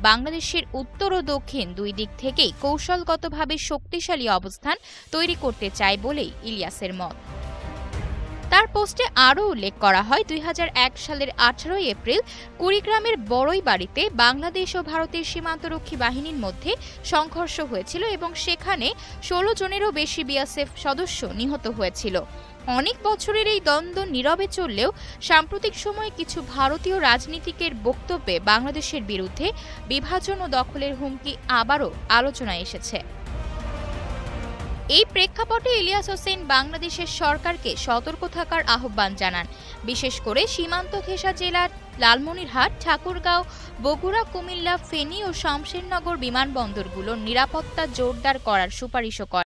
বাংলাদেশের উত্তর ও দক্ষিণ দুই দিক থেকেই কৌশলগতভাবে শক্তিশালী অবস্থান তৈরি করতে চায় বলেই ইলিয়াসের মত। তার পোস্টে আরও উল্লেখ করা হয়, ২০০১ সালের ১৮ এপ্রিল কুড়িগ্রামের বড়ই বাড়িতে বাংলাদেশ ও ভারতের সীমান্তরক্ষী বাহিনীর মধ্যে সংঘর্ষ হয়েছিল এবং সেখানে ১৬ জনেরও বেশি বিএসএফ সদস্য নিহত হয়েছিল। অনেক বছরের এই দ্বন্দ্ব নীরবে চললেও সাম্প্রতিক সময়ে কিছু ভারতীয় রাজনীতিকের বক্তব্যে বাংলাদেশের বিরুদ্ধে বিভাজন ও দখলের হুমকি আবারও আলোচনায় এসেছে। এই প্রেক্ষাপটে ইলিয়াস হোসেন বাংলাদেশের সরকারকে সতর্ক থাকার আহ্বান জানান। বিশেষ করে সীমান্ত ঘেঁষা জেলার লালমনিরহাট, ঠাকুরগাঁও, বগুড়া, কুমিল্লা, ফেনী ও শমশেরনগর বিমানবন্দরগুলোর নিরাপত্তা জোরদার করার সুপারিশও করেন।